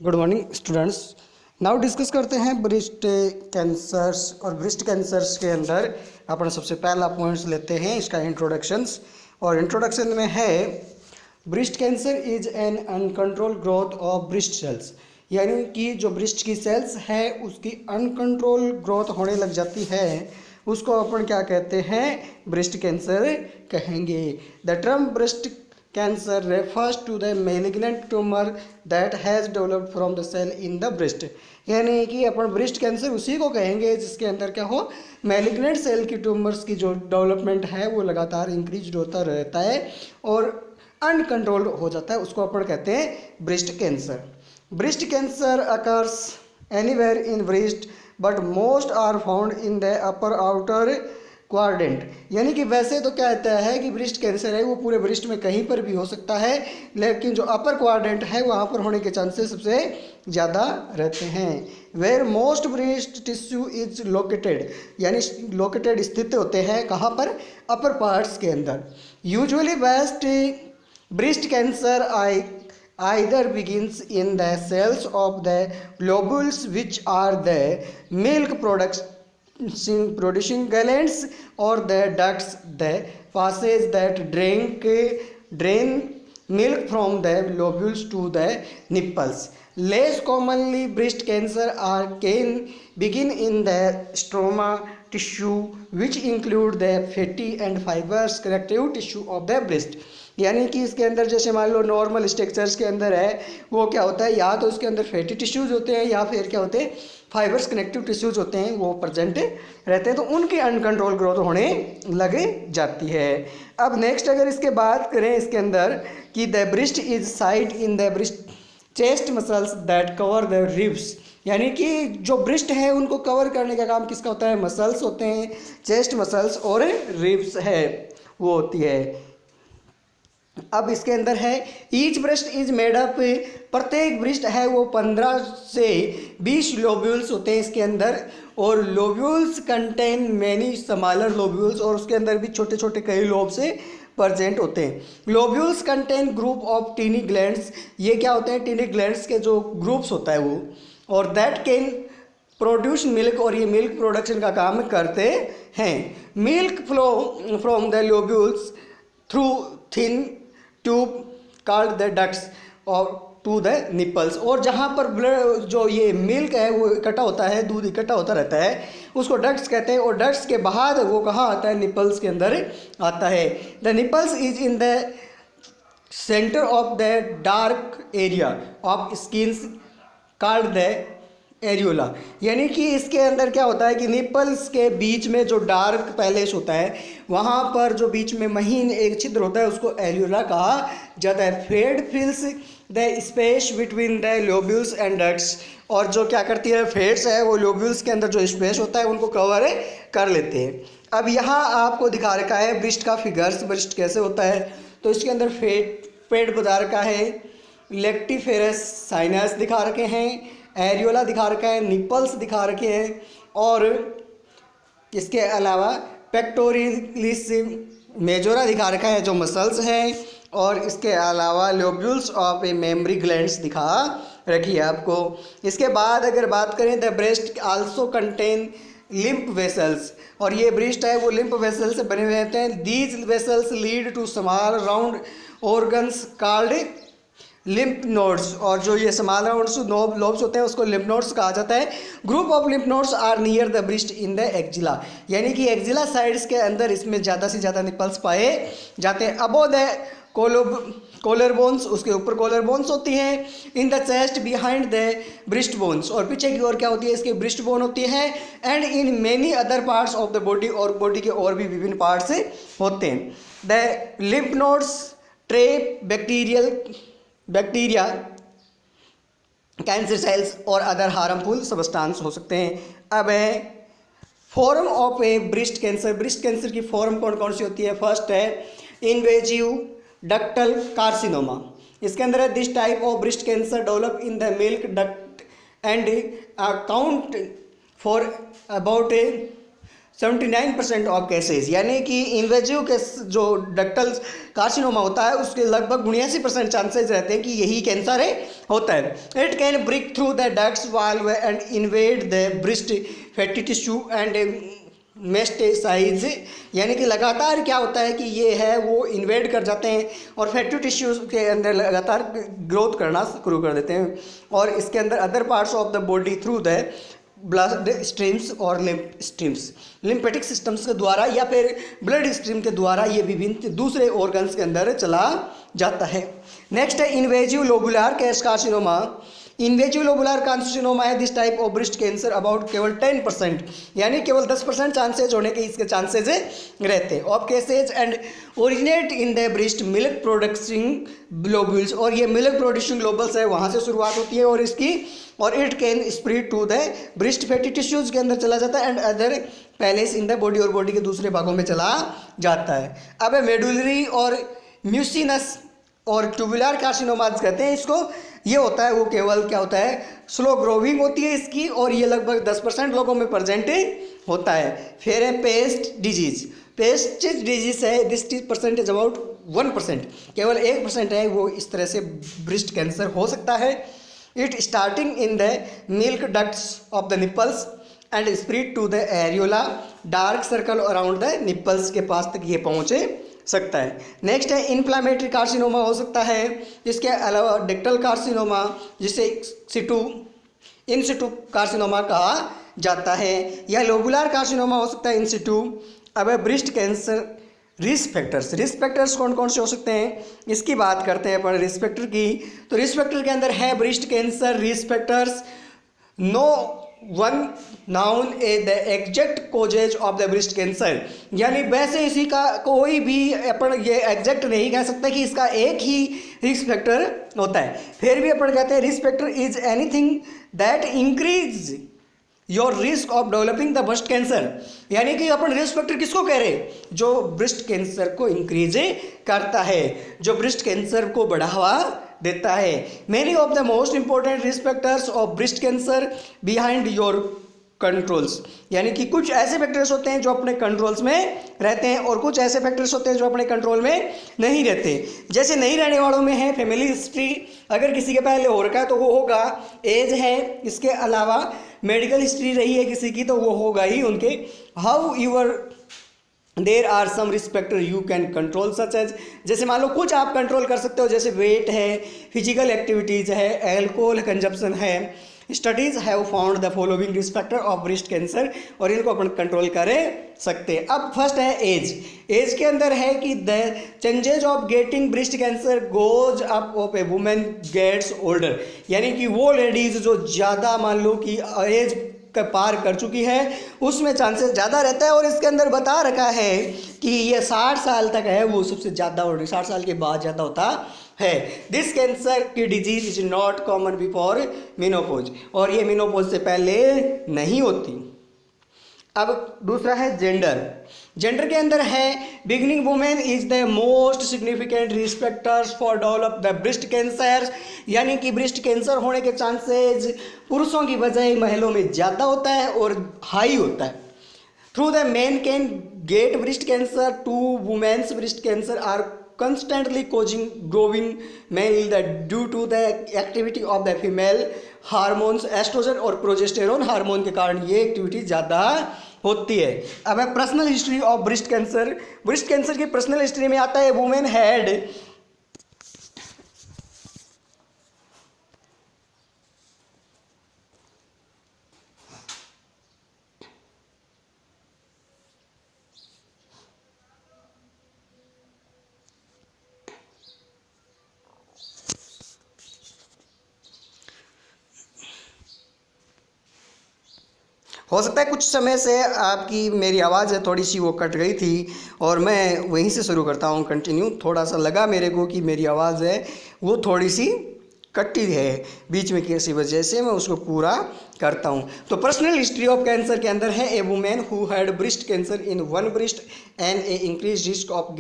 Good morning students. Now discuss करते हैं breast cancers. और ब्रेस्ट कैंसर्स के अंदर अपन सबसे पहला पॉइंट्स लेते हैं इसका इंट्रोडक्शंस। और इंट्रोडक्शन में है breast cancer is an uncontrol growth of breast cells, यानी कि जो ब्रेस्ट की सेल्स है उसकी अनकंट्रोल ग्रोथ होने लग जाती है, उसको अपन क्या कहते हैं, ब्रेस्ट कैंसर कहेंगे। The term breast cancer refers to the malignant tumor that has developed from the cell in the breast, यानी कि अपन ब्रेस्ट कैंसर उसी को कहेंगे जिसके अंदर क्या हो, मैलिग्नेंट सेल की ट्यूमर्स की जो डेवलपमेंट है वो लगातार इंक्रीज होता रहता है और अनकंट्रोल्ड हो जाता है, उसको अपन कहते हैं breast cancer. Breast cancer occurs anywhere in breast but most are found in the upper outer quadrant, यानी कि वैसे तो क्या कहता है कि ब्रेस्ट कैंसर है वो पूरे ब्रेस्ट में कहीं पर भी हो सकता है, लेकिन जो अपर क्वाड्रेंट है वहाँ पर होने के चांसेस सबसे ज़्यादा रहते हैं। Where most breast tissue is located, यानी लोकेटेड स्थित होते हैं कहाँ पर, अपर पार्ट्स के अंदर। Usually breast cancer either begins in the cells of the lobules which are the milk producing glands or the ducts, the passage that drain milk from the lobules to the nipples. Less commonly breast cancer can begin in the stroma tissue which include the fatty and fibrous connective tissue of the breast, यानी कि इसके अंदर जैसे मान लो normal structures के अंदर है वो क्या होता है, या तो उसके अंदर फैटी टिश्यूज़ होते हैं या फिर क्या होते हैं, फाइबर्स कनेक्टिव टिश्यूज़ होते हैं, वो प्रेजेंट रहते हैं, तो उनकी अनकंट्रोल ग्रोथ होने लग जाती है। अब नेक्स्ट अगर इसके बात करें इसके अंदर कि the breast is site in the breast chest muscles that cover the ribs, यानी कि जो ब्रेस्ट है उनको कवर करने का काम किसका होता है, मसल्स होते हैं, चेस्ट मसल्स और रिब्स है वो होती है। अब इसके अंदर है each breast is made up, प्रत्येक ब्रेस्ट है वो 15 से 20 लोब्यूल्स होते हैं इसके अंदर, और lobules contain many smaller lobules, और उसके अंदर भी छोटे छोटे कई लोब से प्रेजेंट होते हैं। Lobules contain group of tiny glands, ये क्या होते हैं, टीनी ग्लैंड्स के जो ग्रुप्स होता है वो, और दैट कैन प्रोड्यूस मिल्क, और ये मिल्क प्रोडक्शन का काम करते हैं। Milk flow from the lobules through thin tube called the ducts और टू द निपल्स, और जहाँ पर ब्लड जो ये मिल्क है वो इकट्ठा होता है, दूध इकट्ठा होता रहता है, उसको डक्ट्स कहते हैं, और डक्ट्स के बाद वो कहाँ आता है, निपल्स के अंदर आता है। The nipples is in the centre of the dark area of skins called the areola, यानी कि इसके अंदर क्या होता है कि निपल्स के बीच में जो डार्क पैलेस होता है वहाँ पर जो बीच में महीन एक छिद्र होता है उसको एरियोला कहा जाता है। Fat fills the space between the lobules and ducts, और जो क्या करती है, फेड्स है वो लोब्यूल्स के अंदर जो स्पेस होता है उनको कवर कर लेते हैं। अब यहाँ आपको दिखा रखा है ब्रेस्ट का फिगर्स, ब्रेस्ट कैसे होता है, तो इसके अंदर पेट बता रखा है, लेक्टिफेरस साइनस दिखा रखे हैं, एरियोला दिखा रखा है, निपल्स दिखा रखे हैं, और इसके अलावा पेक्टोरिलिस मेजोरा दिखा रखा है जो मसल्स हैं, और इसके अलावा lobules of A mammary glands दिखा रखी है आपको। इसके बाद अगर बात करें the breast also contain lymph vessels, और ये ब्रेस्ट है वो लिम्फ वेसल से बने हुए रहते हैं। These vessels lead to small round organs called lymph nodes, और जो ये स्मॉल राउंड्स लोब्स होते हैं उसको लिम्फ नोड्स कहा जाता है। Group of lymph nodes are near the breast in the axilla, यानी कि एक्जिला साइड्स के अंदर इसमें ज़्यादा से ज़्यादा निपल्स पाए जाते हैं। अबो द कॉलर बोन्स, उसके ऊपर कॉलर बोन्स होती हैं। In the chest behind the breast bones, और पीछे की ओर क्या होती है, इसके ब्रेस्ट बोन होती है। And in many other parts of the body, और बॉडी के और भी विभिन्न पार्ट्स होते हैं। The lymph nodes trap bacteria cancer cells और अदर हार्मफुल सब्सटेंस हो सकते हैं। अब है form of A breast cancer, breast cancer की फॉर्म कौन कौन सी होती है। फर्स्ट है इन्वेजिव डक्टल कार्सिनोमा, इसके अंदर है this type of breast cancer develop in the milk duct and account for about 79% of cases, यानी कि इन्वेजिव के जो डक्टल कार्सिनोमा होता है उसके लगभग 79% चांसेस रहते हैं कि यही कैंसर है होता है। It can break through the ducts valve and invade the breast fatty tissue and metastasize, यानी कि लगातार क्या होता है कि ये है वो इन्वेड कर जाते हैं और फैटी टिश्यूज के अंदर लगातार ग्रोथ करना शुरू कर देते हैं, और इसके अंदर other parts of the body through the blood streams और लिम्फ स्ट्रीम्स, लिम्फेटिक सिस्टम्स के द्वारा या फिर ब्लड स्ट्रीम के द्वारा ये विभिन्न दूसरे ऑर्गन्स के अंदर चला जाता है। नेक्स्ट है invasive lobular carcinoma. Invasive lobular carcinoma है this type of breast cancer about केवल 10%, यानी केवल 10% चांसेज होने के इसके चांसेज रहते हैं of cases and originate in the breast milk प्रोडक्टिंग lobules, और ये मिल्क प्रोड्यूसिंग लोबल्स है वहाँ से शुरुआत होती है और इसकी, और it can spread to the breast fatty tissues के अंदर चला जाता है and other places in the body, और बॉडी के दूसरे भागों में चला जाता है। अब मेडुलरी और म्यूसिनस और ट्यूबुलर कार्सिनोमाज कहते हैं इसको। ये होता है वो केवल क्या होता है, स्लो ग्रोविंग होती है इसकी, और ये लगभग 10% लोगों में प्रेजेंट होता है। फिर है पेस्ट डिजीज। पेस्ट डिजीज है दिस परसेंटेज अबाउट 1%, केवल 1% है वो इस तरह से ब्रेस्ट कैंसर हो सकता है। It starting in the milk ducts of the nipples and spread to the areola, dark circle around the nipples के पास तक ये पहुँचे सकता है। नेक्स्ट है इन्फ्लामेटरी कार्सिनोमा हो सकता है। इसके अलावा डेक्टल कार्सिनोमा जिसे इन सिटू कार्सिनोमा कहा जाता है, या लोबुलर कार्सिनोमा हो सकता है इन सिटू। अब ब्रेस्ट कैंसर रिस्क फैक्टर्स कौन कौन से हो सकते हैं इसकी बात करते हैं अपन रिस्क फैक्टर की। तो रिस्क फैक्टर के अंदर है breast cancer risk factors, no one known a the exact causes of the breast cancer, यानी वैसे इसी का कोई भी अपन ये एग्जैक्ट नहीं कह सकता कि इसका एक ही रिस्क फैक्टर होता है। फिर भी अपन कहते हैं risk factor is anything that increase your risk of developing the breast cancer, यानी कि अपन रिस्क फैक्टर किसको कह रहे हैं, जो ब्रेस्ट कैंसर को इंक्रीज करता है, जो ब्रेस्ट कैंसर को बढ़ावा देता है। Many of the most important risk factors of breast cancer behind your controls, यानी कि कुछ ऐसे फैक्टर्स होते हैं जो अपने कंट्रोल्स में रहते हैं और कुछ ऐसे फैक्टर्स होते हैं जो अपने कंट्रोल में नहीं रहते। जैसे नहीं रहने वालों में है फैमिली हिस्ट्री, अगर किसी के पहले हो रखा है तो वो होगा, एज है, इसके अलावा मेडिकल हिस्ट्री रही है किसी की तो वो होगा ही उनके। However there are some risk factor you can control such as, जैसे मान लो कुछ आप कंट्रोल कर सकते हो, जैसे वेट है, फिजिकल एक्टिविटीज़ है, एल्कोहल कंजप्शन है। Studies have found the following risk factor of breast cancer, और इनको अपन कंट्रोल कर सकते हैं। अब फर्स्ट है एज। एज के अंदर है कि the chances of getting breast cancer goes up of a women gets older, यानी कि वो लेडीज़ जो ज़्यादा मान लो कि एज का पार कर चुकी है उसमें चांसेस ज़्यादा रहता है, और इसके अंदर बता रखा है कि ये 60 साल तक है वो सबसे ज़्यादा, और 60 साल के बाद ज़्यादा होता है। दिस कैंसर की disease is not common before menopause, और ये मेनोपॉज से पहले नहीं होती। अब दूसरा है जेंडर। जेंडर के अंदर है beginning women is the most significant risk factors for develop the breast cancer, यानी कि ब्रेस्ट कैंसर होने के चांसेस पुरुषों की बजाय महिलाओं में ज़्यादा होता है और हाई होता है। Through the man can get breast cancer, to women's breast cancer are constantly causing growing male that due to the activity of the female hormones estrogen और प्रोजेस्टेरोन हार्मोन के कारण ये एक्टिविटी ज़्यादा होती है। अब है personal history of breast cancer. Breast cancer की पर्सनल हिस्ट्री में आता है वुमेन हैड हो सकता है कुछ समय से आपकी मेरी आवाज़ है थोड़ी सी वो कट गई थी, और मैं वहीं से शुरू करता हूँ कंटिन्यू। थोड़ा सा लगा मेरे को कि मेरी आवाज़ है वो थोड़ी सी कटी है बीच में किसी वजह से, मैं उसको पूरा करता हूँ। तो पर्सनल हिस्ट्री ऑफ कैंसर के अंदर है a women who had breast cancer in one breast and a increase risk of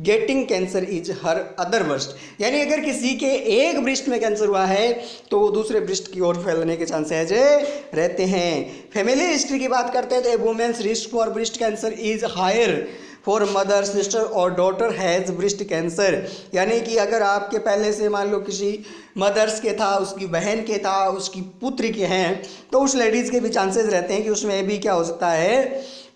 getting cancer is her other breast. यानी अगर किसी के एक ब्रेस्ट में कैंसर हुआ है तो वो दूसरे ब्रेस्ट की ओर फैलने के चांसेज रहते हैं। फैमिली हिस्ट्री की बात करते हैं तो a women's risk for breast cancer is higher for mother sister or daughter has breast cancer. यानी कि अगर आपके पहले से मान लो किसी मदर्स के था, उसकी बहन के था, उसकी पुत्री के हैं, तो उस लेडीज़ के भी चांसेस रहते हैं कि उसमें भी क्या हो सकता है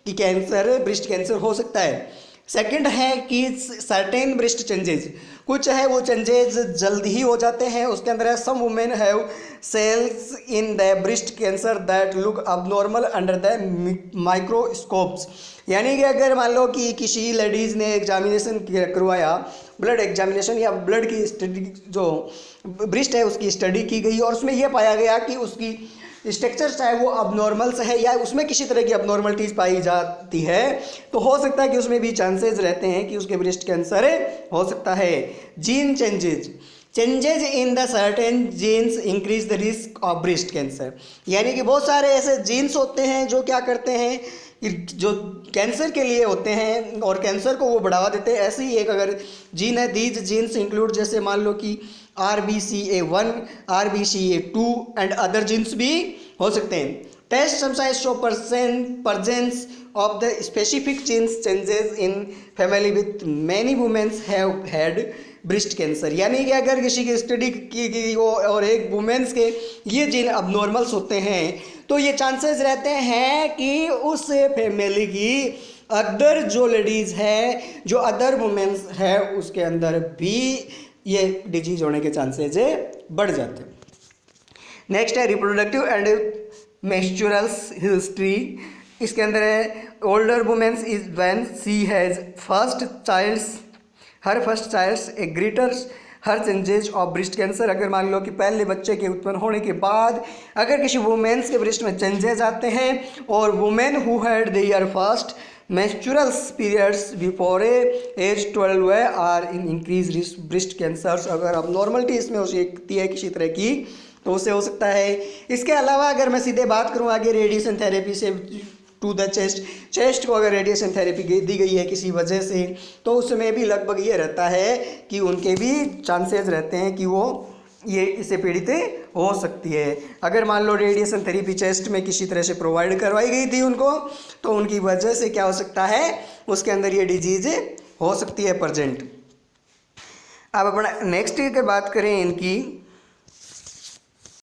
कि कैंसर, ब्रेस्ट कैंसर हो सकता है। सेकंड है कि सर्टेन ब्रेस्ट चेंजेस, कुछ है वो चेंजेस जल्द ही हो जाते हैं। उसके अंदर है some women have cells in the breast cancer that look abnormal under the microscopes. यानी कि अगर मान लो कि किसी लेडीज़ ने एग्जामिनेशन करवाया, ब्लड एग्जामिनेशन या ब्लड की स्टडी, जो ब्रेस्ट है उसकी स्टडी की गई और उसमें यह पाया गया कि उसकी स्ट्रक्चर चाहे वो अबनॉर्मल्स है या उसमें किसी तरह की अबनॉर्मलिटीज़ पाई जाती है, तो हो सकता है कि उसमें भी चांसेस रहते हैं कि उसके ब्रेस्ट कैंसर हो सकता है। Gene changes in the certain jeans increase the risk of breast cancer. यानी कि बहुत सारे ऐसे जीन्स होते हैं जो क्या करते हैं कि जो कैंसर के लिए होते हैं और कैंसर को वो बढ़ावा देते हैं। ऐसे ही एक अगर जीन है, दीज जीन्स इंक्लूड, जैसे मान लो कि RBCA1, RBCA2 and other jeans भी हो सकते हैं। Test sometimes show presence of the specific genes changes in family with many women have had breast cancer. यानी कि अगर किसी की स्टडी की गई हो और एक वुमेन्स के ये जीन अबनॉर्मल्स होते हैं तो ये चांसेस रहते हैं कि उस फैमिली की अदर जो लेडीज़ है, जो अदर वुमेन्स है, उसके अंदर भी ये डिजीज होने के चांसेस बढ़ जाते हैं। नेक्स्ट है रिप्रोडक्टिव एंड मेंस्ट्रुअल्स हिस्ट्री। इसके अंदर है older women's is when she has her first child's a greater her chances of breast cancer. अगर मान लो कि पहले बच्चे के उत्पन्न होने के बाद अगर किसी वुमेन्स के ब्रेस्ट में चेंजेस आते हैं और women who had their first menstrual periods before age 12 are in increase risk breast cancer. अगर अब नॉर्मलिटी इसमें हो सकती है किसी तरह की तो उससे हो सकता है। इसके अलावा अगर मैं सीधे बात करूँ आगे रेडिएशन थेरेपी से टू द चेस्ट को अगर रेडिएशन थेरेपी दी गई है किसी वजह से तो उसमें भी लगभग ये रहता है कि उनके भी चांसेस रहते हैं कि वो ये इससे पीड़ित हो सकती है। अगर मान लो रेडिएशन थेरेपी चेस्ट में किसी तरह से प्रोवाइड करवाई गई थी उनको, तो उनकी वजह से क्या हो सकता है, उसके अंदर ये डिजीज हो सकती है प्रेजेंट। अब अपना नेक्स्ट की बात करें इनकी